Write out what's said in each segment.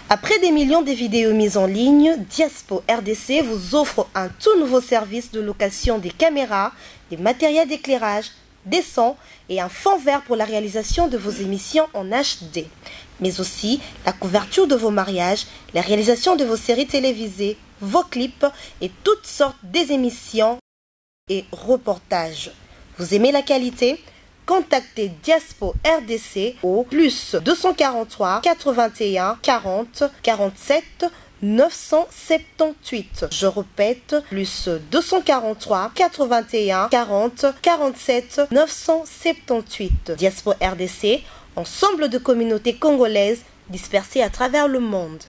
Après des millions de vidéos mises en ligne, Diaspo RDC vous offre un tout nouveau service de location des caméras, des matériels d'éclairage, des sons et un fond vert pour la réalisation de vos émissions en HD. Mais aussi la couverture de vos mariages, la réalisation de vos séries télévisées, vos clips et toutes sortes des émissions et reportages. Vous aimez la qualité? Contactez Diaspo RDC au plus 243 81 40 47 978. Je répète, plus 243 81 40 47 978. Diaspo RDC, ensemble de communautés congolaises dispersées à travers le monde.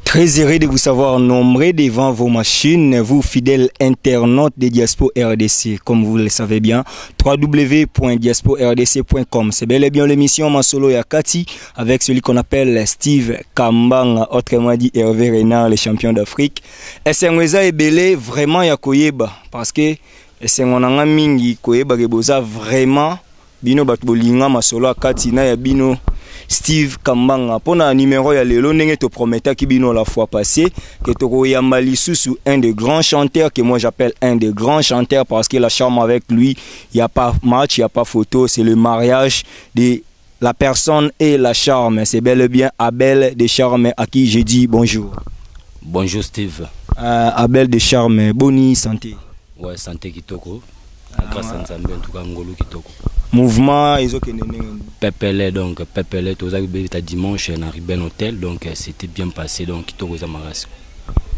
Très heureux de vous savoir nombreux devant vos machines, vous fidèles internautes de Diaspo RDC. Comme vous le savez bien, www.diaspordc.com. C'est bel et bien l'émission Masolo Yakati avec celui qu'on appelle Steve Kambang, autrement dit Hervé Renard, le champion d'Afrique. Et c'est un belé vraiment yakoyeba parce que c'est un mingi koyeba geboza vraiment bino batbolinga Masolo Yakati na ya bino Steve Kambanga. Pour un numéro ya lelo ndenge te promettait qui bino la fois passée que toko yambali sous un des grands chanteurs que moi j'appelle un des grands chanteurs parce que la charme avec lui, il y a pas match, il y a pas photo, c'est le mariage de la personne et la charme. C'est bel et bien Abel de Charme à qui j'ai dit bonjour. Bonjour Steve. Abel de Charme, boni santé. Ouais, santé kitoko. Grâce à Nzambe en tout cas ngolo kitoko. Mouvement Pepele donc Pepele tous les dimanche à Riben Hotel donc c'était bien passé donc kitoko Zamaras.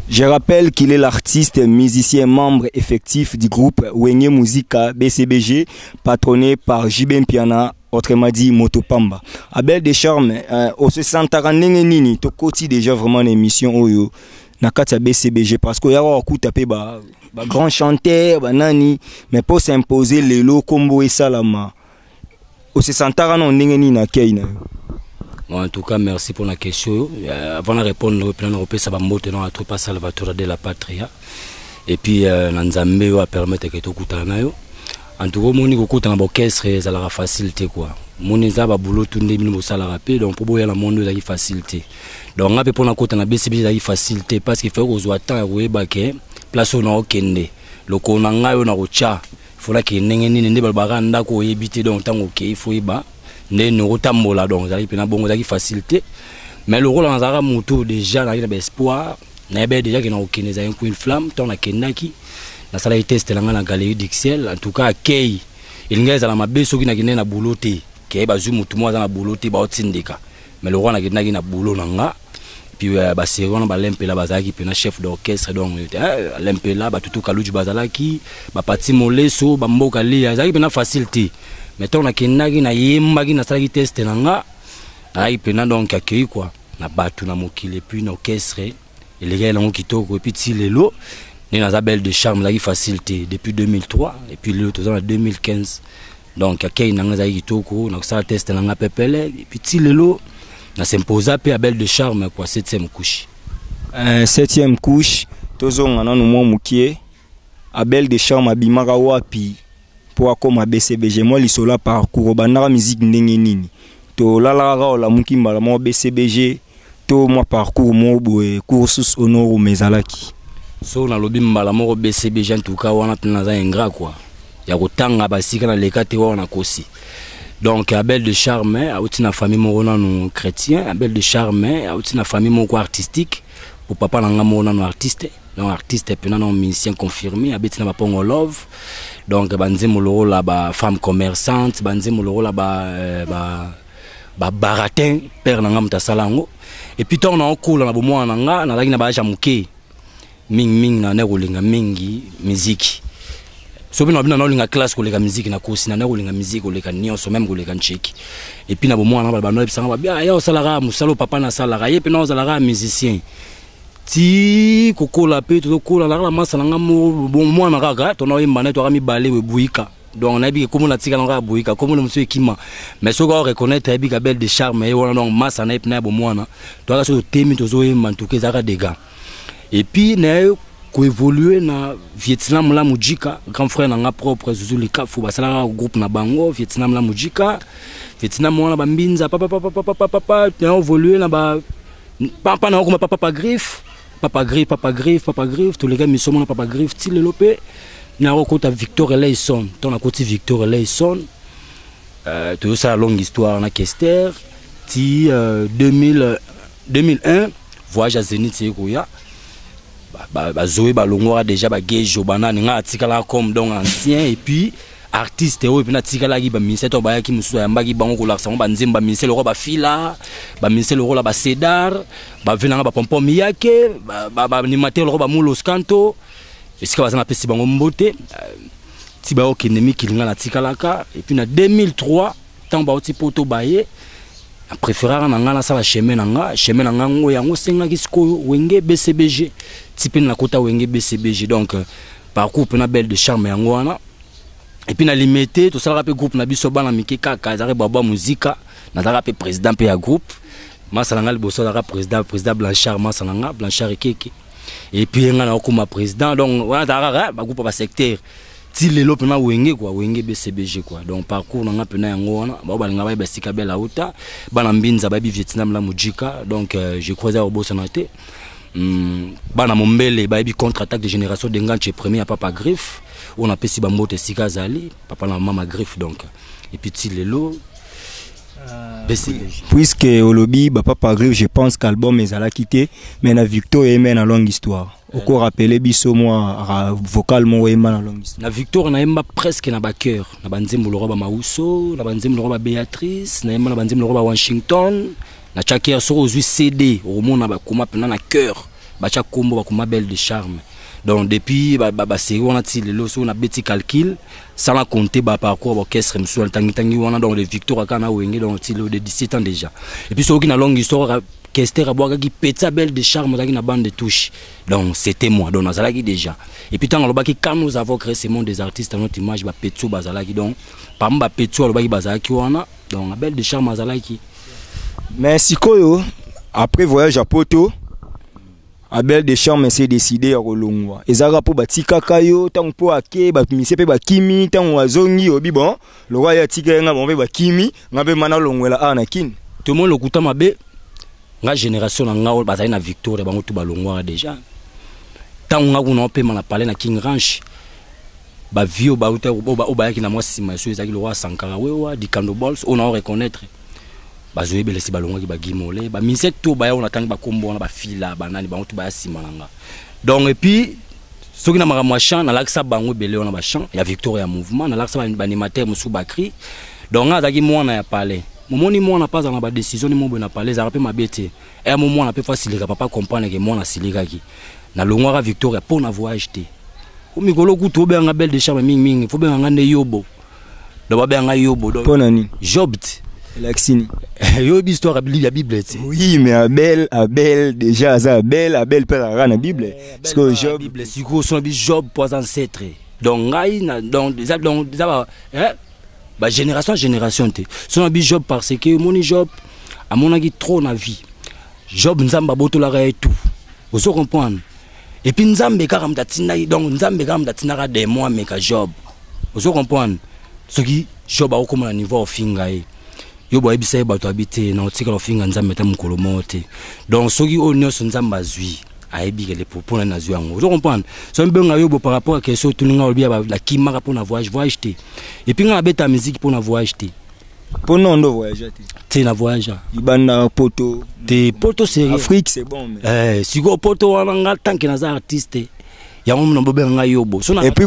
Je rappelle qu'il est l'artiste, musicien, membre effectif du groupe Wenye Musica BCBG, patronné par Jibem Piana, autrement dit Motopamba. Abel Descharmes, au se sentara nini, to koti déjà vraiment une émission oyo nakati BCBG parce que y'a beaucoup tapé ba grand chanteur ba nani mais pour s'imposer les lots combo et salama. Au se sentara non nini na keina. En tout cas, merci pour la question. Avant de répondre, au plan européen, ça va monter dans la troupe Salvatore de la Patria. Et puis, Nanzambe va permettre que tout coûte en ayo. En tout cas, mon niveau coûte en orchestre, ça la facilité quoi. Mon isa va boulot tourner mille salaire rapide, donc pour boire la monde ça facilité. Donc on peut prendre en compte la BCB ça facilité parce qu'il faut aux attend ouais baké place on a okende. Le konanga yo na rocha. Il faut là que nengeni nende balbaranda ko éviter donc tant OK, il faut y ba. Nous retambola donc ça peut bon ça facilité mais le rôle en zara moto déjà là il y a espoir na déjà que na okene za une flamme ton na kenaki na sala i test la na galerie d'Ixelles en tout cas kei il ngeza la mabeso ki na kine na bouloté kei ba zu mutu mo za na bouloté ba otindika mais le roi na kine na boulot nga puis ba serona ba lempela bazaki pe na chef d'orchestre donc lempela ba tutu kaluju bazalaki ba pati moleso ba mboka lia zaki pe na facilité mais on a kenagi na yemba ki na sala ki test na nga ai pena donc accueilli quoi na batu na mokile puis na orchestre et les gars là kitoko et puis ti lelo ni na Abel de Charme la facilité depuis 2003 et puis le tout en 2015 donc accueilli na nga za kitoko na sala test na nga Pepele et puis ti lelo na s'imposa pe Abel de Charme quoi 7e couche 7e couche tozonga na no mo mukie Abel de Charme abimaka wapi pour comme BCBG moi lisola parcours banara musique ndenge nini to lala la mukimba mo BCBG to moi parcours mo boye cursus honoro mezalaki so na lobi mbala mo BCBG en tout cas wana tena za ingrat quoi ya kotanga basika na lekate wana kosi donc Abel de Charme a outi na famille mo non chrétien Abel de Charme a outi na famille mo artistique pour papa na ngamo non artiste non artiste pena non musicien confirmé abeti na bapongo love donc banzemo loro la ba femme commerçante banzemo loro la ba baratin père na ngam ta salango et puis ton na okula na bomwa na nga na laki na ba jamuke ming na ne kolinga mingi musique so bino bino na olinga classe koleka musique na kosi na ne kolinga musique koleka nyonso même koleka ncheki et puis na bomwa na ba no ebisanga ba bia ya osalara musalo papa na salara ye pe na osalara musicien ti kokola pe to kola la masa nga mo mo na kaka to na yimba na to ami balé we buika donc na bi ko mo na tika na buika ko mo le monsieur ekima mais so ko reconnaître bi Abel de Charme et wona donc masa na ipna bo mwana to ka so temi to zo yimba to ke zaka dega Et puis na ko évoluer na Vietnam la Mujika, grand frère na propre Zulu Kafu basala groupe na bango Vietnam la Mujika. Vietnam on a ba mbinza papa na évoluer na ba papa na ko papa griffe tous les gars mi somona papa griffe ti le lopé na ko ta Victor Eleison ton à côté Victor Eleison tout ça longue histoire na Kester ti 2001 voyage à Zénith Sekoya Zoé Balongora déjà Gejo Bana nga atikala comme donc ancien et puis artiste et puis natikala ki ba ministère to ba ki musu ya mbaki bango ko laksa ba nzemba ministère le ba fila ba ministère le la ba Cedar ba venanga ba pompom yake ba animateur le ba Mulos Kanto est-ce que ba na pesi bango mbote ti ba okendemi kilinga natikala ka et puis na 2003 tant ba oti poto baye préféré na nga na sala chemin na nga ngo yango senga kisiko wenge BCBG type na kota wenge BCBG donc parcours na belle de charme yango wana et puis na limité tout ça rappel groupe na biso bana miki kaka zare baba muzika na zara pe président pe ya groupe masalanga liboso zara président Blanchard masalanga Blanchard Keke et puis nga na okuma président donc wana zara ba groupe ba secteur ti lelo pena wenge quoi wenge BCBG quoi donc parcours na nga pena yango wana ba balinga ba basika bela uta bana mbinza ba bi Vietnam la Mujika donc je croisé au Bossanate bana mombele ba bi contre-attaque de génération de nganche premier à papa griffe on a pesi ba mbote sika zali papa na mama griffe donc et puis ti lelo puisque au lobby papa griffe je pense qu'album ezala quitté mais na Victor et mais na longue histoire oko rappeler biso moi vocalement et na longue histoire na Victor na emba presque na ba cœur na banzembo le roba Mauso na banzembo le roba Béatrice na emba na banzembo le roba Washington na chaque sur aux CD au monde na ba kuma pena na cœur ba cha kombo ba kuma belle de charme donc depuis ba série on a tiré le on a petit calcul sans la compter ba parcours orchestre monsieur tangi on a donc le Victor akana wenge donc tiré de 17 ans déjà et puis sur qui na longue histoire Kester aboaka ki peta belle de charme dans na bande de touche donc c'était moi donc nazalaki déjà et puis tant alobaki quand nous avons créé ce monde des artistes à notre image ba petso bazalaki donc pamba petso alobaki bazalaki wana donc belle de charme azalaki mais sikoyo après voyage à Poto Abel Deschamps s'est décidé à Rolongwa. Ezara po batika kayo tant po ake ba mise pe ba kimi tant wazongi obi bon le roi ya tika nga bon ba kimi ngabe mana longwela anakin. Tout le monde lokuta mabe nga génération na nga bazali na Victoire bango tu balongwa déjà. Tant nga kuna pe mana parler na King Ranch. Ba vio ba uta ba yaki na moi sima so ezaki le roi Sankara wewa di Kando Balls on a reconnaître. Bazoé belesi balongwa ki ba gimole ba mise to ba ya on attend ba kombo na ba fila banani bango tu ba simalanga donc et puis soki na mara champ na laksa bango belé on a ba champ ya Victoria mouvement na laksa ba animateur musu bakri donc azaki mwana ya parler momoni mwana pas na ba décision ni mombo na parler za rapé mabete et moment na pe facilika papa comprendre que mwana silika ki na longwa Victoria pour na voyage te o mikolo kuto be nga belle de charme mingi faut be nga ne yobo do ba be nga yobo donc pour nani job Laxini. Yo histoire la Bible. Oui, mais Abel déjà Abel peut la Bible. Parce que Job Bible si ko son Job pour ancêtre. Donc donc ba génération te. Son Job parce que mon Job à mon avis trop na vie. Job nzamba botola et tout. Vous comprendre. Et puis nzambe karam datina donc nzambe karam datina ra des mois mais ka Job. Vous comprendre. Ce qui Job a comme niveau fingae. Yo boy bisay bato habité na otika lofinga nzambe ta mukolo mote donc soki o nyonso nzamba zui ayebi ke le propos na zui yango. Vous comprenez so mbenga yo bo par rapport à question tuninga olbia la kimaka pour na voyage te et puis nga beta musique pour na voyage te pour non ndo voyage te na voyage ibana poto te poto sérieux Afrique c'est bon mais siko poto wana nga tanke na za artiste ya mona bobe nga yobo et puis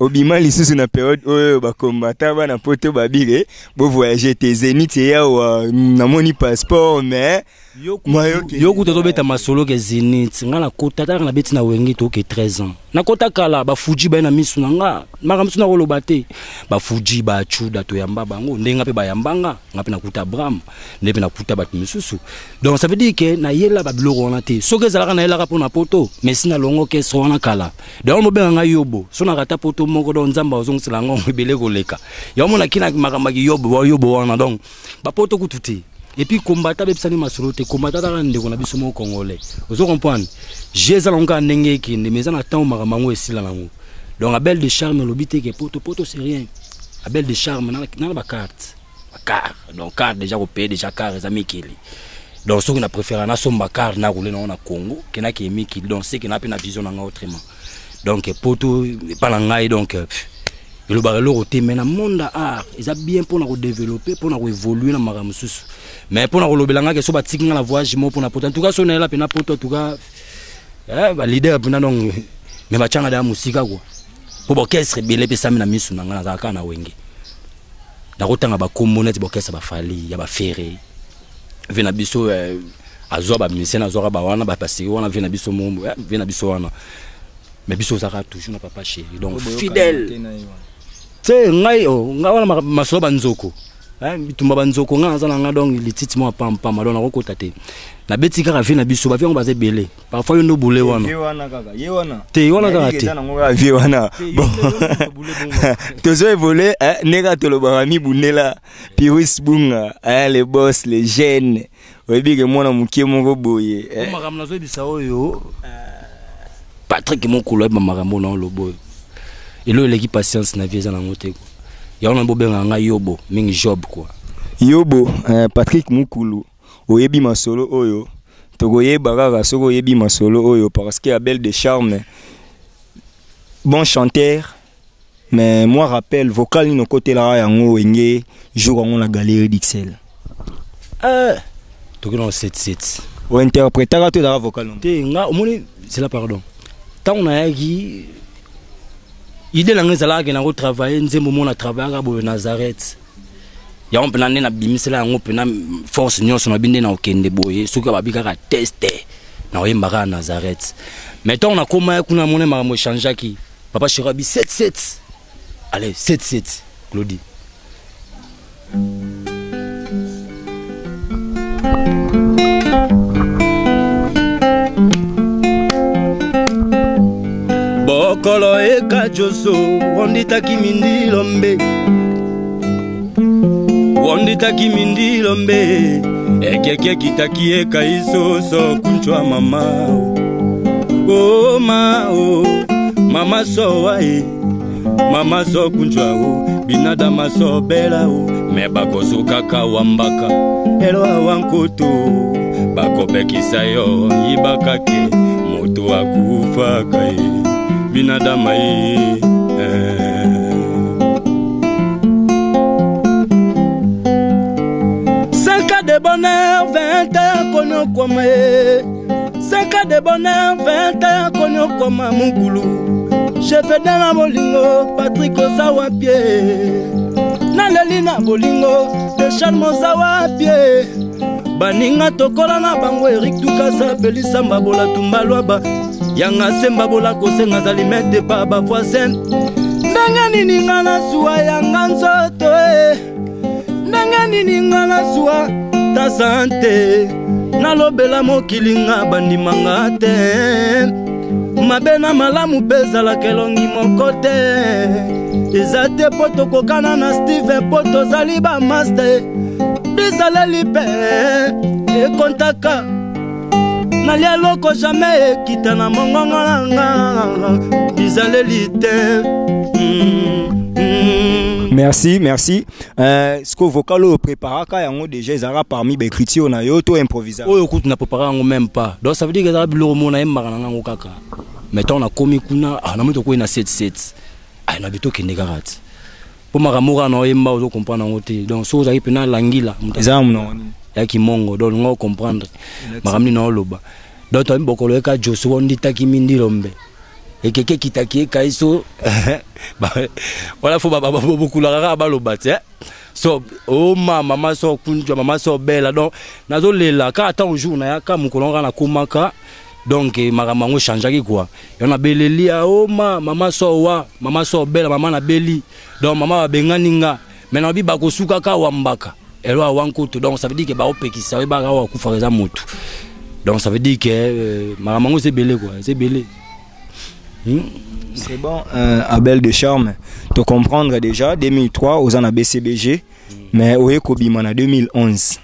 obima lisusu na période oyo ba combattant ba na poto babire bo voyager te Zénith ya na moni passeport mais yo kuta to beta masolo ke Zénith nga na kota ta na beti na wengi to ke 13 ans na kota kala ba fuji ba na misu na nga maka misu na koloba te ba fuji ba chuda to yamba bango ndenga pe ba yambanga nga pe na kuta Bram ndepe na kuta bat misusu donc ça veut dire que na yela ba biloko wana te soke zalaka na yela po na poto mais sina longo ke so wana kala donc mo benga yobo so na kata poto moko don nzamba ozongisa ngo ebele koleka ya mona kina makamaki yobo wana donc ba poto kututi et puis combattant bepsani masolo te combattant dans ndeko na biso mo congolais vous comprenez j'ai ça longa ndenge ki mais ça na temps maramango esila nango donc Abel de Charme l'obité que poto c'est rien Abel de Charme na ba carte donc carte déjà au pays déjà carte les amis qui donc ce qu'on a préféré na somba carte na rouler na Congo que na ki mi qui donc c'est que na pe na vision na autrement donc poto pas la ngai donc le barrelo roté mais na monde art ils a bien pour na développer pour na évoluer na maramu susu mais pour na lobelanga que so batiki na voyage mo pour na poto en tout cas so na la pe na poto en tout cas ba leader pour na donc mais ba changa da musika quoi pour orchestre belé pe sami na misu na ngana za kana wenge na kotanga ba commonete ba orchestre ba fali ya ba ferré vena biso azo ba musicien azo ba wana ba passer wana vena biso mo vena biso wana mais biso ça toujours na papa chéri donc fidèle c'est ngai wana masolo banzoko bitumba banzoko nga za nga donc lititi mo pampa madona ko kotate na beti kaka vena biso ba vient baze belé parfois yo no boule wana ye wana te wana kaka te na vie wana tozo évoluer nega to lo barami bunela Piris bunga les boss les jeunes oyebi ke mwana mukie moko boye makamna zo bisa oyo Patrick Mokolo ba makambo na lobo et là l'équipe patience na vie za na ngote ko ya ona bobenga nga yobo mingi job quoi yobo Patrick Mokolo oyebi masolo oyo tokoyeba kaka soko oyebi masolo oyo parce que Abel de Charme bon chanteur mais moi rappelle vocal ni côté là yango enge jour on la galerie d'Ixelles to que 7 ou interpréter tout la vocal te nga omoni c'est là pardon tant on a qui idée la ngezala ke na ko travailler nzembo mona travailler bo Nazareth ya on pena na bimisela ngo pena force nyonso na binde na okende boye soki babika ka tester na oyemba ka Nazareth mais tant on a comment kuna mona makambo changer ki papa Chirabi 7 allez 7 Claudie Bokolo eka joso wondita kimindi lombe ekeke kitaki eka isoso kunchwa mama oh mama so wae mama so kunchwa binada maso bela me bakoso kaka wambaka elo wankoto bakopekisa yo ibakake moto akufa kai binadama ye 5 ans de bonheur 20 ans konyo koma 5 ans de bonheur 20 ans konyo koma mungulu chef na bolingo Patrick Ozawa pie na leli na bolingo de Charme Ozawa pie baninga tokola na bango Eric Tukasa Belisa Mbabola Tumbalwaba yanga semba bola kosenga zalimete pa ba voisin ndenge nini ngana suwa yanga nzoto ndenge nini ngana suwa ta sante nalobela mokilinga bandimanga te mabena malamu bezala kelongi mokote ezate poto kokana na Steve poto zali ba master bizaleli pe e kontaka nalia loko jamais kita na mongonga nga bizaleli te merci ce que vocal au préparaka yango déjà ezara parmi ba écriture na yo to improvisation oyo kutu na préparer ngo même pas donc ça veut dire que ezara biloko mona yembaka na ngo kaka mettons na komi kuna na moto ko ina 7 na bito kende karate pour makamura na yemba ozo comprendre ngo te donc so zaki pena langila mutazamu no ya kimongo donc ngo comprendre makamni na oloba donc to mbokolo eka joso wondita kimindi lombe ekeke kitaki kaiso wala fo baba beaucoup la ba loba te so oh mama so kunjwa mama so bela donc nazo lela ka ata un jour na ya ka mukolonga na komaka donc maramango changeaki quoi yona beleli oh mama so bela mama na beli donc mama ba benganinga maintenant bi ba kosuka ka wambaka elo awankoto donc ça veut dire que ba opekisa we ba ga wa kufareza motu donc ça veut dire que maramango c'est belé quoi c'est belé. C'est bon, Abel de Charme, te comprendre déjà, 2003, aux ans à BCBG, mais au Ekobimana 2011.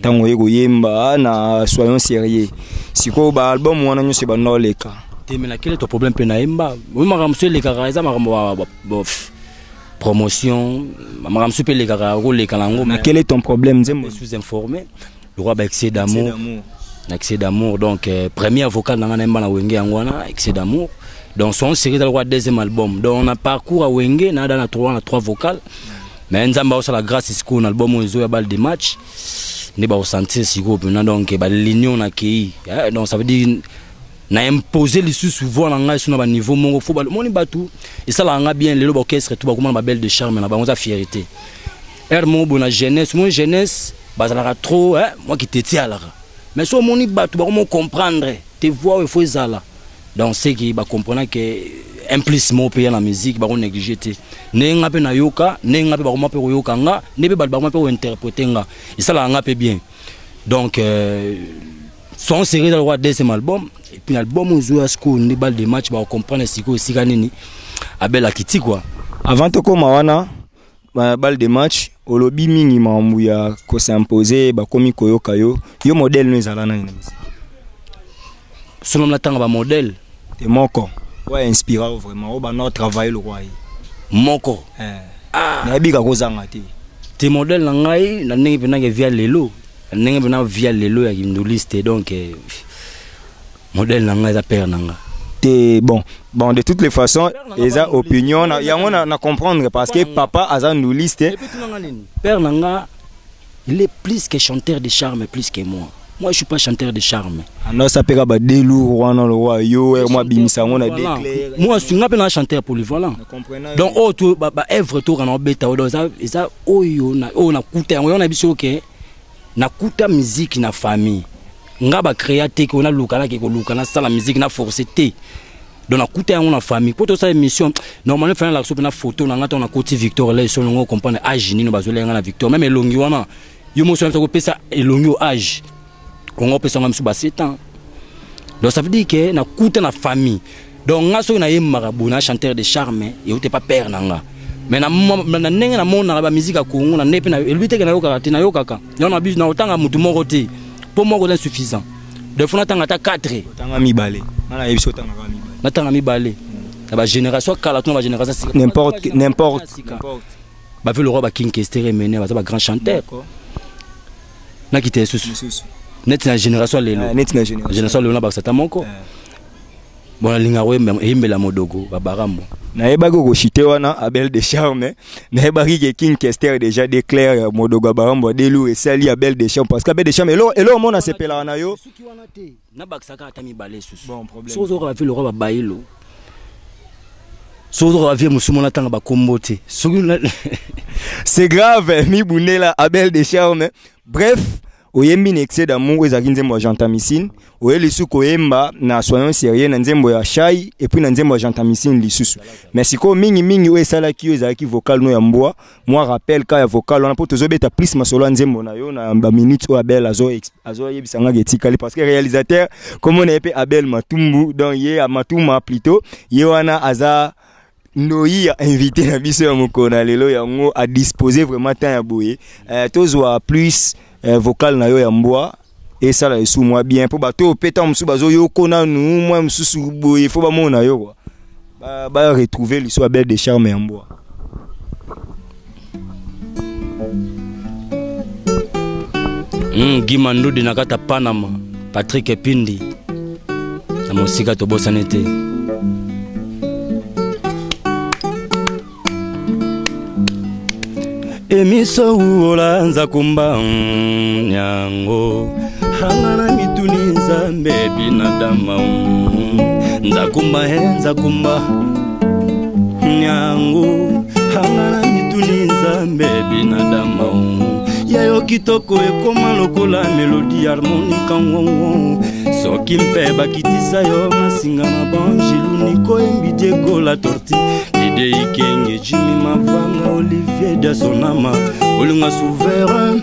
tango yeko yemba na soyons sérieux siko ba album wana nyo se ba noleka mais quel est ton problème pe na yemba oui makamso le karaza makambo promotion makamso pe le karago le kalango mais quel est ton problème nzembo sous informé le roi ba excès d'amour donc premier vocal na yemba na wenge yangwana excès d'amour donc son série dans le roi deuxième album donc on a parcours à wenge na dans na trois vocales mais nzamba osa la grâce isiko na album ozo ya balle de match ne ba ressentir siko pena donc ba l'union na ki donc ça veut dire na imposer les sous souvent na ngai sur na niveau mongo faut ba moni batu et ça la nga bien le orchestre tout ba comment ba belle de charme na ba on a fierté mon bona jeunesse mon jeunesse ba ça trop moi qui t'étais à la mais so moni batu ba comment comprendre te voix il faut ça là donc c'est qui ba comprendre que implicitement payer la musique ba on négliger te nenga pe na yoka nenga pe ba ko pe yoka nga ne pe ba ko pe interpréter nga et ça la nga pe bien donc son série dans le roi deuxième album et puis l'album on joue à ce qu'on ne balle de match ba comprendre siko sika nini abel akiti quoi avant to koma wana balle de match olobi mingi mambu ya ko s'imposer ba komi koyoka yo modèle no ezala na musique selon la tanga ba modèle te moko ouais inspirant vraiment ba notre travail le roi moko na bika kozanga te modèle na ngai na ndenge pena ke via lelo ndenge pena via lelo ya kinduliste donc modèle na ngai za père nanga te bon de toutes les façons eza opinion yango na comprendre parce que papa aza nduliste père nanga il est plus que chanteur de charme plus que moi. Moi, je suis pas chanteur de charme. Non, ça peut pas délourd, wana le roi yo, moi bimisa on a déclaré. Moi, je suis un chanteur polyvalent. Donc, oh, tout, œuvre tout en bêta, ça, oh yo, na kuta, on a biso que na kuta musique na famille. Nga créateur qu'on a lukana qui lukana ça la musique na forcé. Donc na kuta on a famille. Pour toute cette émission, normalement faire la soupe na photo, na ngata on a côté Victor là, ils sont comprendre âge ni no bazole nga na Victor. Même elongi wana, yo mo so ko pesa elongi au âge. Congo peut s'en sous 7 ans. Donc ça veut dire que na kuta na famille. Donc nga so na yemarabu na chanteur de charme et ou pas père nanga. Mais na nenga na mona ba musique a Congo na nepe na lui te na yoka te na yoka. Yo na biso na otanga mutu moko te. Pour moi c'est insuffisant. De fois na tanga ta 4. Otanga mi balé. Na yebiso tanga mi balé. Na tanga mi balé. La génération kala to ba génération n'importe. Ba fait le roi ba King Kester mené ba grand chanteur. Na kité sous. Net na génération lelo net na génération lelo na ba sata moko bona linga wembe embela modogo ba barambo na yeba go chité wana Abel de Charme na yeba ki King Kester déjà déclare modogo barambo delu et sali Abel de Charme parce qu'Abel de Charme elo mona sepela wana yo suki wana te na baksaka atami balé susu bon problème sozo ka fait le roi ba bailo sozo ka vie musumona tanga ba kombote c'est grave mi bunela Abel de Charme bref oyembi n'excès d'amour ezaki nzembo ya Gentamicine oyeli suko yemba na soyons sérieux na nzembo ya Shai et puis na nzembo ya Gentamicine lisusu mais siko mingi o esalaki yo ezalaki vocal no ya mbwa moi rappelle ka ya vocal on po tozobeta plus masolo nzembo na yo na ba minutes o Abel azo yebisanga getikali parce que réalisateur comme on epé Abel Matumbu donc ye a Matuma plutôt ye wana aza Noi a invité na biso ya mokona lelo yango a disposer vraiment temps ya boye tozwa plus vocal na yo ya mbwa et ça là sous moi bien pour bato pétant musu bazo yo kona nu moi mususu boye faut ba mona yo quoi ba retrouver l'histoire belle de charme ya mbwa Gimando de nakata Panama Patrick Epindi na musika to bosanete Emiso uola nza kumba nyango hangana mituni nzambe binadama nza kumba nyango hangana mituni nzambe binadama yayo kitoko ekoma lokola melodi harmonika ngongo soki mpe bakitisa yo masinga na banjelu niko embidie la torti Ide ikenge Jimmy Mavanga Olivier Dasonama Olunga souverain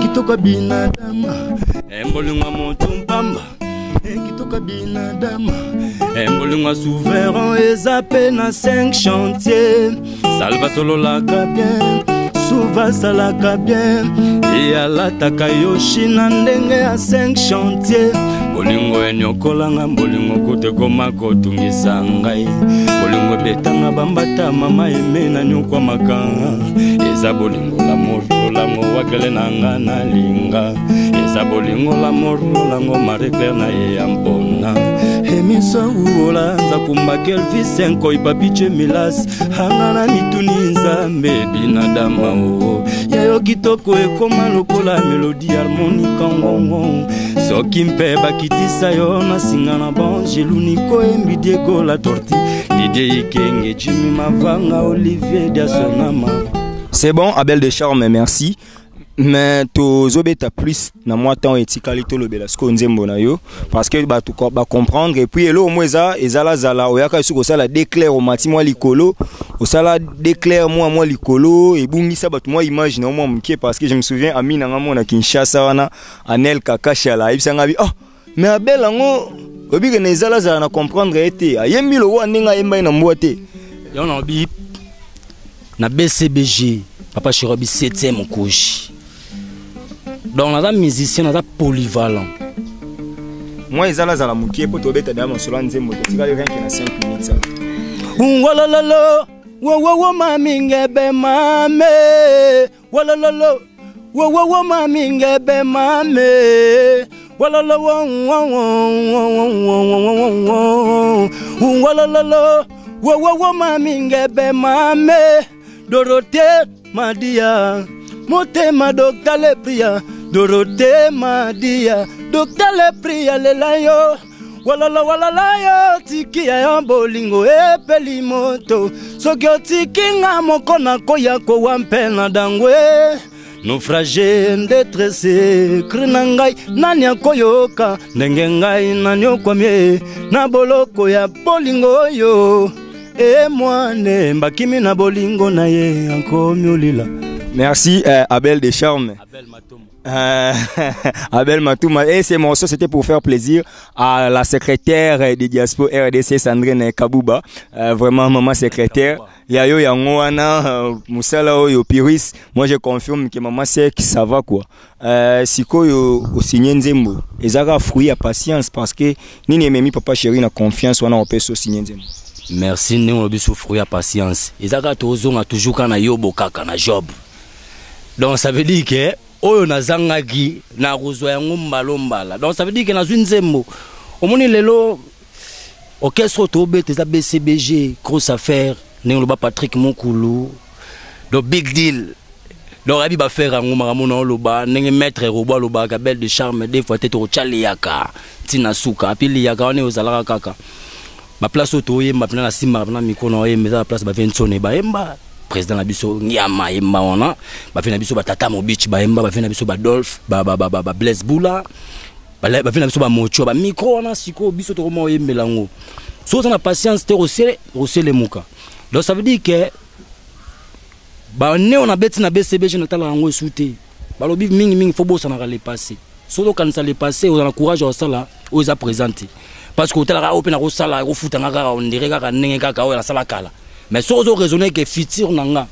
Kitoko binadama Embolunga montumpamba Kitoko binadama Embolunga souverain Ezape na 5 chantiers Salva solo la bien suva salaka bien e alataka yoshi na ndenge ya 5 chantier bolingo enyokolanga bolingo kutekoma kotungisa ngai bolingo betanga bambata mama emena nyokwa makanga eza bolingo la morlo lango wakele nanga na linga eza bolingo la morlo lango Marie Claire na ye ampona emisa uola nza kumbakel visenko ipapiche milas hangana mituni nzambe binadama o yayo kitoko ekoma lokola melodie harmonika ngongo soki mpe bakitisa yo na singa na bangeluniko embi Diego la torti Didier Ikenge Jimmy Mavanga Olivier Diasonama. C'est bon, Abel Descharmes, merci. Mais to zobeta plus na moi temps etikali to lobela sko nzembo na yo parce que ba to ba comprendre et puis elo mweza ezala zala oyaka suko sala déclaire au mati moi likolo au sala déclaire moi likolo et bungisa ba moi image na moi mkie parce que je me souviens Amina ngamo na Kinshasa wana Anel Kakashala ibisanga bi oh mais Abel ngo obi que ezala zala na comprendre été ayembi lo wa ninga yemba na mbote yo na bi na BCBG papa Chirobi 7e couche. Donc, on a musicien, on a polyvalent. Moi, ils allaient à la mouquée pour tomber dans mon salon de moto. Tu vas rien que dans 5 minutes. Walala, wo maminge be mame. Walala, wo maminge be mame. Walala, walala, wo maminge be mame. Dorothée Madia, motema Docteur le pria. Dorothée Madia, Docteur le pria le layo. Walala yo tiki ya bolingo epeli moto. Soki otiki nga moko na koya ko wampena dangwe. Naufragé détressé krina ngai nani akoyoka ndenge ngai nani okwamie na boloko ya bolingo yo. Et moi, mbakimi na bolingo na ye ankomi olila. Merci Abel Descharmes. Abel Matouma. Abel Matouma. Et ces morceaux, c'était pour faire plaisir à la secrétaire de Diaspo RDC, Sandrine Kabouba. Vraiment, maman secrétaire. Yayo Yangoana, Moussala Oyo Piris. Moi, je confirme que maman sait que ça va quoi. Siko yo signé Nzembo. Ezara fruit à patience parce que ni memi papa chéri na confiance wana opeso signé Nzembo. Merci, nous avons souffert à patience. Ils ont toujours quand yobo kaka na job. Donc ça veut dire que oyo na zangaki na rozwa yango mbalombala. Donc ça veut dire que na zunzembo. Omoni lelo orchestre tobete za BCBG grosse affaire. Nengoba Patrick Monkulu. Donc big deal. Donc abi ba faire yango makamona loba nenge maître robot loba Abel Descharmes des fois tete o chaliaka. Tina suka apili yaka one ozalaka kaka. Ma place au toye, ma place na simba, na mikono ye, mais la place ba vensone ba emba. Président na biso Nyama emba ona. Ba fina biso ba Tata Mobichi ba emba, ba fina biso ba Dolph, ba Blaise Boula. Ba fina biso ba Mocho, ba micro ona siko biso to mo yemelango. So ça na patience te rosser les muka. Donc ça veut dire que ba ne on a beti na BCBG na tala ngo souté. Ba lobi mingi faut bossa na le passer. Solo quand ça le passer, on a courage au sala, aux a présenter. Parce que tu as open à sala au foot on dirait que la sala kala mais si on raisonner que futur nanga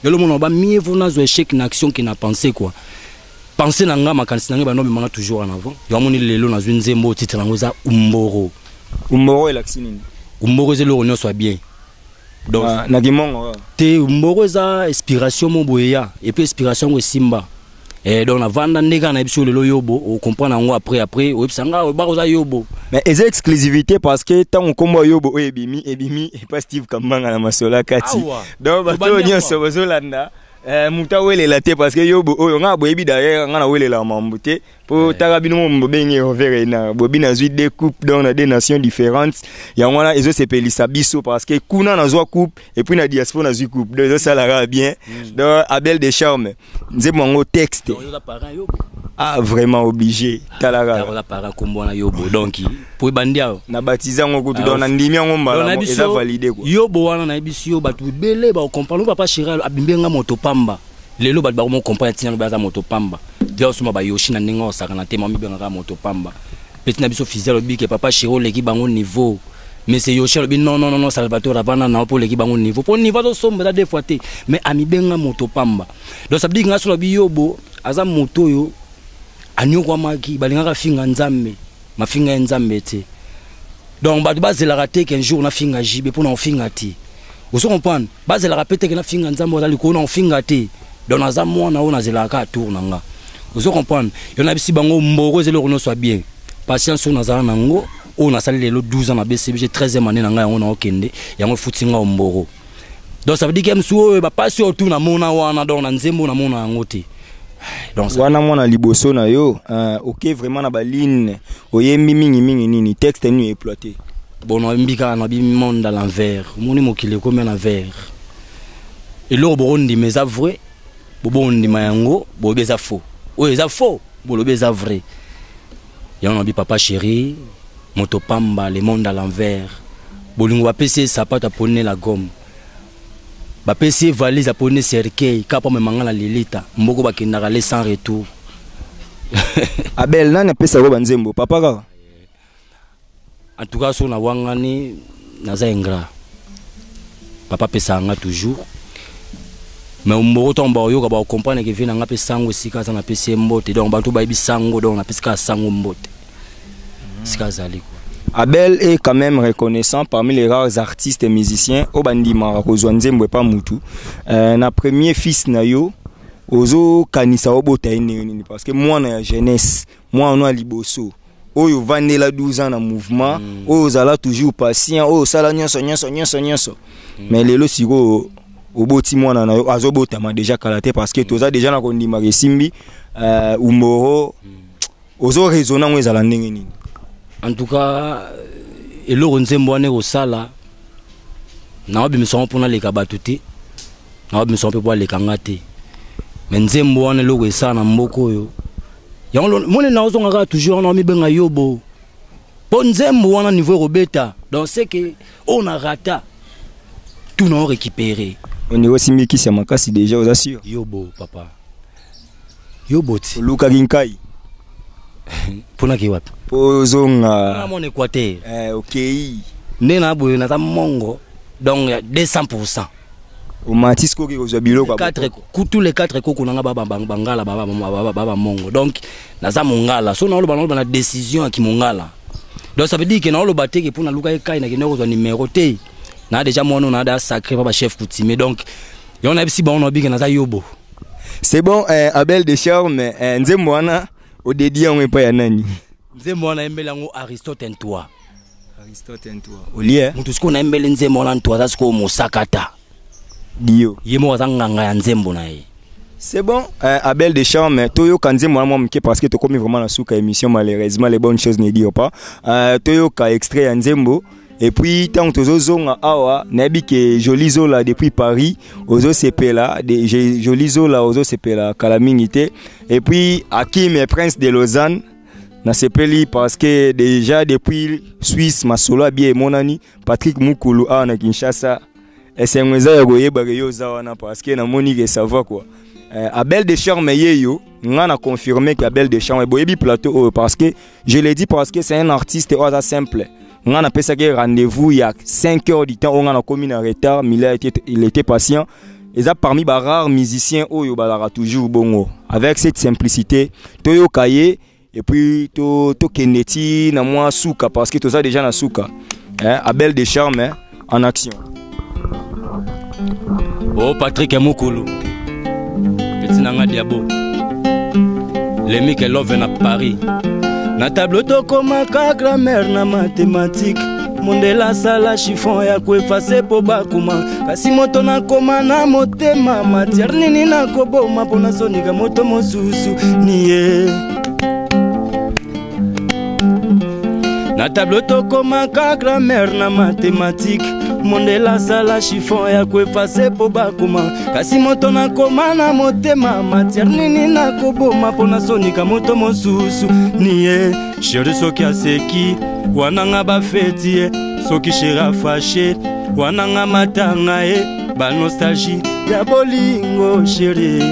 yo le monde ba mieux vous na zo échec une action qui n'a pensé quoi penser nanga makanisi nanga ba no me toujours en avant yo moni lelo na zunzembo titre nanga za umboro elaxinini umboro ze lo soit bien donc na gimongo te umboro za inspiration mo boya et puis inspiration ko simba. Et donc la vente nega na biso lelo yobo on comprend nango après websanga ba za yobo mais les exclusivités parce que tant on combo yobo ebimi et pas Steve Kambanga na masola kati donc bato nyonso bazolanda muta wele la te parce que yobo oyo nga boyebi derrière nga na wele la mambuté pour tarabino mbobenge overe na bobina zui des coupes dans des nations différentes ya ngwana ezo sepelisa biso parce que kuna na zwa coupe et puis na diaspora na zui coupe deux ça la bien donc Abel Descharmes nzembo ngo texte ah vraiment obligé talaga la para kombo na yobo donc pour bandia na batiza ngo kutu dans na ndimi ngo mbala eza validé quoi yobo wana na bisio batu belé ba comprendre papa Chiral abimbenga moto pamba lelo ba mo comprendre tina ba za moto pamba dia osuma ba yoshi na ninga osaka na tema mi benga moto pamba petit na biso fizelo bike papa Chiral leki bango niveau mais c'est Yoshi non Salvatore avant na pour l'équipe au niveau pour niveau sombre des fois mais ami benga moto pamba donc ça veut dire que ngaso biyobo aza moto yo anyo kwa maki balinga finga nzambe mafinga nzambe te donc ba bazela raté qu'un jour na finga jibe pour na finga ti vous comprenez bazela rapete que na finga nzambe ozali ko na finga ti donc aza mwana ona zela ka tourna nga vous comprenez yona bisi bango mboko zelo kono soit bien patience on azala nango on a salé les 12 ans na BCB, j'ai 13e année nanga on a okende yango futinga omboro donc ça veut dire que msuo ba pas sur tout na mona wana donc na nzembo na mona ngote donc wana mona liboso na yo OK vraiment na baline oyembi mingi nini texte nu exploité bon on mbika na bi monde à l'envers moni mokile comme à l'envers et lo bondi mais vrai bondi mayango bo beza faux o eza faux bo beza vrai ya on a bi papa chéri moto pamba le monde à l'envers bolingo ba PC sapato à ponner la gomme ba PC valise à ponner cercueil kapa me mangala lilita mboko ba kindaka les sans retour Abel nana pesa ko banzembo papa ka en tout cas sur na wangani naza ingra papa pesa nga toujours mais mboko tomba yo ka ba comprendre que vina nga pesa sango sika za na PC mbote donc ba to ba bisango donc na pesa sango mbote. Abel est quand même reconnaissant parmi les rares artistes et musiciens au bandima kozwa nzembo pa mutu na premier fils na yo ozo kanisa obota nini parce que moi na jeunesse moi on a liboso oyo vandela 12 ans na mouvement oyo zala toujours patient oyo sala nyonso mais lelo siko oboti mwana na yo azobota ma déjà kalaté parce que toza déjà na kondima resimbi umoro ozo raisonner ngo ezala ndenge nini. En tout cas, et le nzembo ane au sala, na wabi misongo pona le kabatuti, na wabi misongo pe le kangate. Mais nzembo ane lo wesa na mboko yo. Yango mone na ozo ngaka toujours na mi benga yobo. Bon nzembo wana niveau robeta, donc c'est que on a rata tout non récupéré. Au niveau simiki c'est makasi déjà aux assure. Yobo papa. Yobo ti. Luka Ginkai. Pona ki wapi? Pozonga. Na mon Équateur. OK. Nena boyo na ta mongo donc 200%. Au matisco ki kozwa biloko quatre tous les 4 koko nanga baba bangala baba mongo. Donc na za mongala so na lo bana décision ki mongala. Donc ça veut dire que na lo baté que pona luka ekai na kinoko kozwa numéro T. Na déjà mon on a da sacré papa chef coutumier donc y on a bisi bon no big na za yobo. C'est bon Abel Descharmes nzembo wana au dédié on pas ya nani. Nzembo na embela ngo Aristote Ntwa. Aristote Ntwa. Olie. Mutu siko na embele nzembo na Ntwa za siko musakata. Dio. Yemo wazanga ya nzembo na ye. C'est bon Abel Descharmes toyo kanzembo na moi mke parce que to comme vraiment na souka émission malheureusement les bonnes choses ne disent pas. Toyo ka extrait ya nzembo et puis tant tozo zonga awa nabi ke joli zola depuis Paris ozo sepela de joli zola ozo sepela kalamingité et puis Hakim Prince de Lausanne na sepeli parce que déjà depuis Suisse masolo bien monani Patrick Mukulu a na Kinshasa esenweza ya goyeba yo zawana parce que na moni ke savoir quoi Abel Descharmes yeyo nga na confirmer que Abel Descharmes boyebi plateau parce que je l'ai dit parce que c'est un artiste oza simple nga na pesa ke rendez-vous il y a 5 heures du temps on a commis en retard mais il était patient et ça parmi les rares musiciens oyo balara toujours bongo avec cette simplicité toyo kaye et puis to keneti na moi souka parce que tout ça déjà na souka Abel Descharmes en action. Oh Patrick Mukulu petit nanga diabo les Mikel Love na Paris na tableau to koma ka grammaire na mathématique mondela sala chiffon ya kuefase po bakuma kasi moto na koma na motema matière nini na koboma pona sonika moto mosusu niye na tableau to koma ka grammaire na mathématique mondela sala chiffon ya kuefase po bakuma kasi moto na koma na motema matière nini na koboma pona sonika moto mosusu niye chéri soki aseki wananga bafeti soki chéri afashe wananga matanga ba nostalgie ya bolingo chéri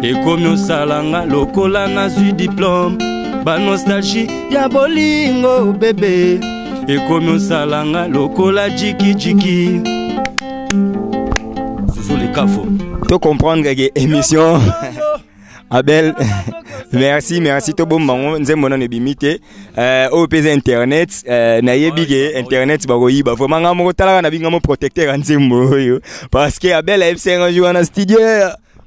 ekomi osalanga lokola nazwi diplôme ba nostalgie ya bolingo bébé ekomi osalanga lokola jiki Zouzou les kafo. Tu comprendre que émission Abel, merci to bon bango nzembo na nebimite o pesa internet na yebige internet bakoyiba vraiment ngamo tala na binga mo protecteur nzembo yo parce que Abel a FC un jour en studio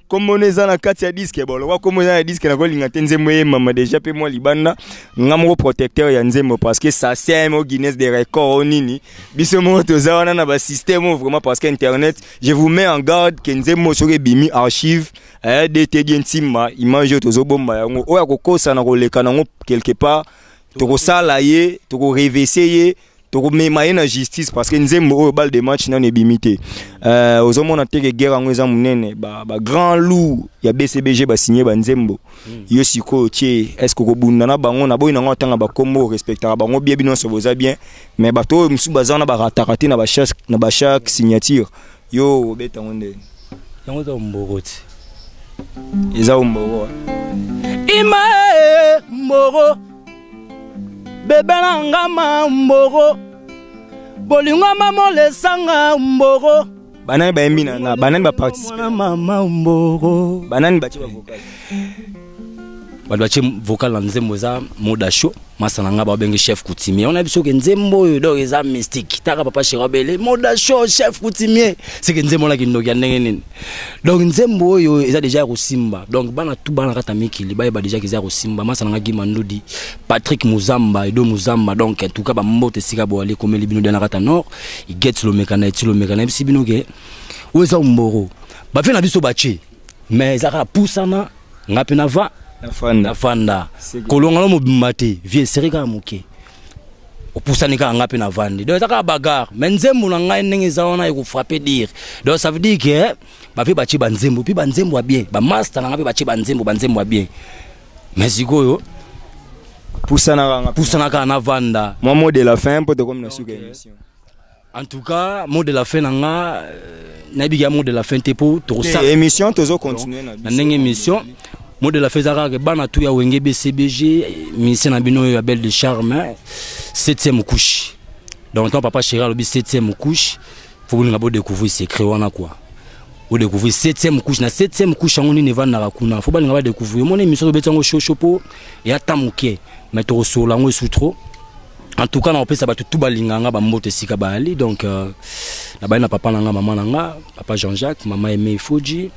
comme on est na kati ya disque bon lo comme on est na disque na ko linga nzembo ye mama déjà pe moi libanda ngamo protecteur ya nzembo parce que ça c'est un Guinness des records nini biso mo toza wana na ba système vraiment parce que internet je vous mets en garde que nzembo sur bimi archive DT Dientima image tozo bomba yango oya kokosa na koleka nango quelque part to sala ye to réveiller to mema na justice parce que nzembo o bal de match na nebimité ozomona teke guerre yango eza munene ba grand loup ya BCBG ba signé ba nzembo yo siko tie est-ce que ko bunda na bango na boyi nango tanga ba kombo respectera bango bien bino so boza bien mais bato musu bazana ba ratakati na ba chaque signature yo beta ngonde yango za mbogoti Eza umboro Ima mboro Bebe nangama mboro Bolingo mamo lesanga mboro Banani ba embina na banani ba participer mama mboro Banani ba chiba vocal Badwache vocal na nzembo za moda show masana nga ba bengi chef coutumier on a biso ke nzembo yo do eza mystique taka papa Chirabele moda show chef coutumier c'est que nzembo la kindo ya ndenge nini donc nzembo yo eza déjà rosimba donc bana tout bana kata mikili ba déjà kiza rosimba masana nga Gimandudi Patrick Muzamba Edo Muzamba donc en tout cas ba mbote sika bo ali komeli bino de na kata nord il get le mécanique bisi bino ke oza mboro ba fe na biso bache mais ezaka pusana ngapi na va na fanda kolonga no mobimate vie serika muke opusani ka ngapi na vandi donc ezaka bagarre mais nzembo na ngai ndenge zaona eko frapper dire donc ça veut dire que ba fi bachi banzembo puis banzembo wa bien ba master na ngapi bachi banzembo wa bien mais sikoyo pusana ka na vanda moi mot de la fin pour te comme na suka émission en tout cas mot de la fin nga na biga mot de la fin te pour to ça émission tozo continuer na ndenge émission mot de la fezaka ke bana tout ya wenge BCBG ministère na bino ya belle de charme 7e couche donc ton papa Chéral bi 7e couche faut nga bo découvrir secret wana quoi o découvrir 7e couche na 7e couche ngoni ne vana ka kuna faut ba nga ba découvrir mon émission betango chochopo ya tamuke mais to sola ngo sutro en tout cas na opesa ba tout balinganga ba mbote sika bali donc na ba na papa nanga maman nanga papa Jean-Jacques maman Aimé Foji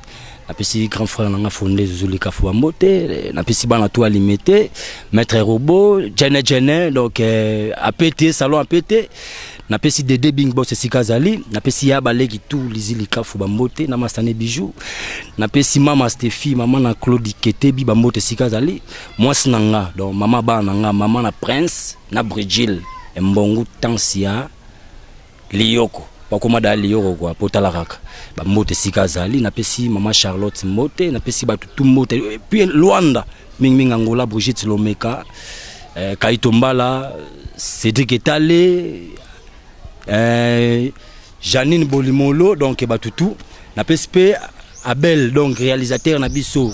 na pesi grand frère nanga fondé Zouzou Kafu Ambote na pesi bana tout alimité maître robot Jene donc APT salon APT na pesi Dédé Bing Boss Sikazali na pesi ya baleki tout Lizili Kafu Bambote na Mastane Bijou na pesi mama Stéphie maman na Claudie Ketebi Bambote Sikazali moi sinanga donc maman ba nanga maman na Prince na Brigil Mbongu Tansia Lioko bakoma da Lioko quoi potalaraka Bambote Sikazali na pesi maman Charlotte Mbote na pesi ba tout Mbote puis Luanda Ming Angola Brigitte Lomeka Kaito Mbala Cédric Etale Janine Bolimolo donc ba tout na pesi Abel donc réalisateur na biso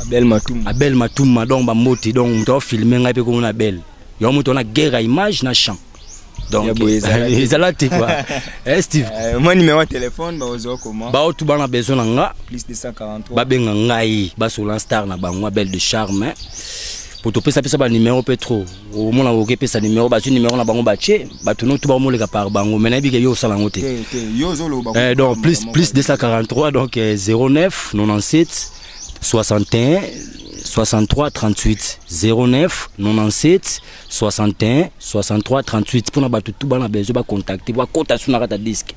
Abel Matumba donc ba moti donc mto filmer ngai pe ko na Abel yo mto na guerre à image na chant donc ezalati quoi Steve moi numéro de téléphone ba ozo comment ba tout bana besoin nga plus 243 ba benga ngai ba sur l'instar na bango Abel de charme pour to pesa ba numéro petro au mona oke pesa numéro ba numéro na bango bache ba tuno tout ba moleka par bango mais na bi ke yo sala ngote yo zolo ba donc plus 243 donc 09 97 61 63 38 09 97 61 63 38 pour na ba tout bana besoin ba contacter ba kota suna kata disque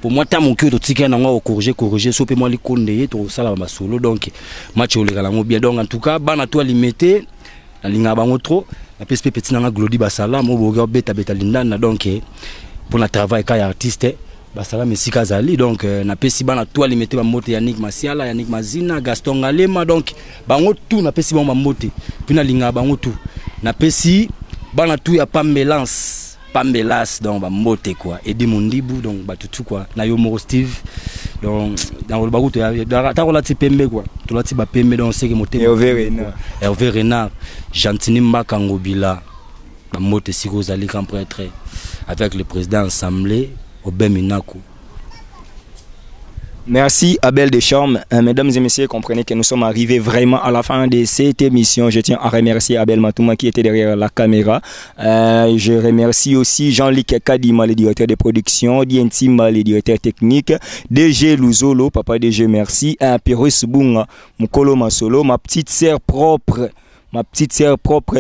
pour moi ta mon cœur to tika na ngo corriger so pe moi li konde to sala ba solo donc match o le kala ngo bien donc en tout cas bana to limité na linga bango trop na PSP petit na Glody basala mo boga beta lindana donc pour na travail ka artiste basala mesika zali donc na pesi bana to limité ba mote Yannick Masiala Yannick Mazina Gaston Ngalema donc bango tout na pesi ba mote puis na linga bango tout na pesi bana tout ya Pambelas donc ba mote quoi Edi Mondibu donc ba tout quoi na yo Moro Steve donc dans le bagout ya ta relati pembe quoi to lati ba pembe donc c'est que mote Hervé Renard Gentini Mbakangobila ba mote siko zali grand prêtre avec le président assemblée Obem Minaku. Merci Abel Deschamps. Mesdames et messieurs, comprenez que nous sommes arrivés vraiment à la fin de cette émission. Je tiens à remercier Abel Matouma qui était derrière la caméra. Je remercie aussi Jean-Luc Kadima, le directeur de production, Dientima, le directeur technique, DG Luzolo, papa DG merci, Pérus Bunga, Mukolo Masolo, ma petite sœur propre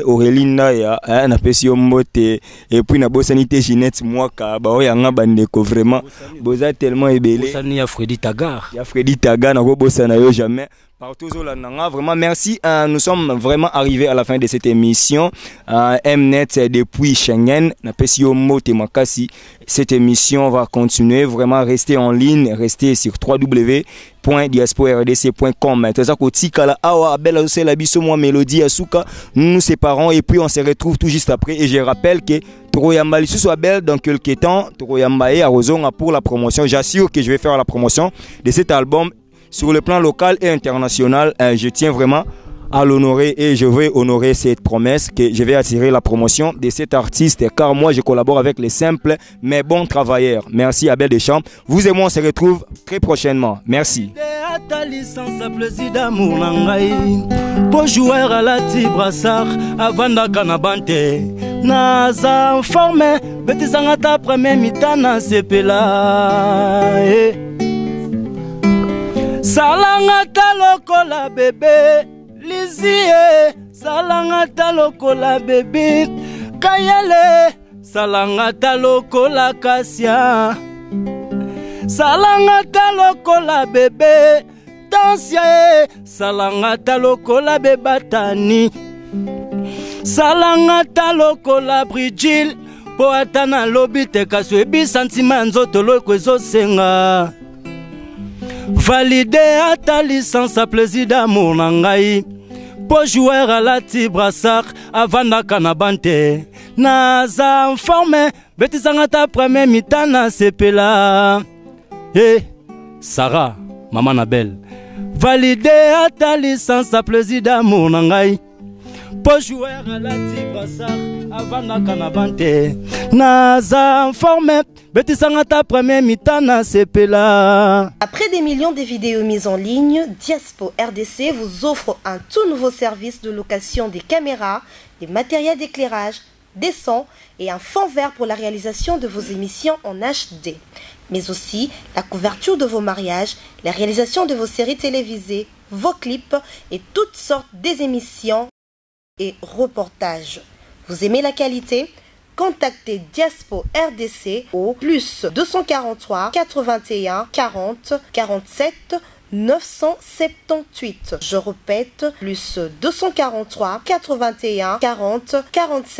Aurélie Naya, na pesio mbote, et puis na bosanité Ginette Mwaka, yanga bandeko vraiment, boza tellement ébélé. Bosani ya Freddy Tagar. Ya Freddy Tagar, na bosana yo jamais. Partout au Lananga, vraiment merci. Nous sommes vraiment arrivés à la fin de cette émission. Mnet depuis Schengen, na pesio mote makasi. Cette émission va continuer, vraiment rester en ligne, rester sur www.diasporrdc.com. Nous nous séparons et puis on se retrouve tout juste après. Et je rappelle que Toroyamba Lissus Abel dans quelques temps, Toroyamba et Arozonga pour la promotion. J'assure que je vais faire la promotion de cet album sur le plan local et international. Je tiens vraiment à l'honorer et je vais honorer cette promesse que je vais attirer la promotion de cet artiste car moi je collabore avec les simples mais bons travailleurs. Merci Abel Deschamps. Vous et moi on se retrouve très prochainement. Merci. Pour jouer à la Tibrassar avant d'Akanabante Naza formé Betizangata premier mitana sepela Salangata lokola bébé Lizie Salangata lokola bébé Kayele Salangata lokola Kassia Salangata lokola bébé Tansia Salangata lokola bebatani Salangata lokola Brigil Po atana lobite kaswebi sentiment nzoto loko ezosenga Valider à ta licence à plaisir d'amour nangai pour jouer à la Tibrassar avant d'Akanabante Naza informé Betizangata premier mitana sepela Sarah Maman Abel Valider à ta licence à plaisir d'amour nangai pour jouer à la Tibrassar avant d'Akanabante Naza informé Betizangata premier mitana sepela. Après des millions de vidéos mises en ligne, Diaspo RDC vous offre un tout nouveau service de location des caméras, des matériels d'éclairage, des sons et un fond vert pour la réalisation de vos émissions en HD. Mais aussi la couverture de vos mariages, la réalisation de vos séries télévisées, vos clips et toutes sortes des émissions et reportages. Vous aimez la qualité? Contactez Diaspo RDC au plus 243 81 40 47 978. Je répète, plus 243 81 40 47.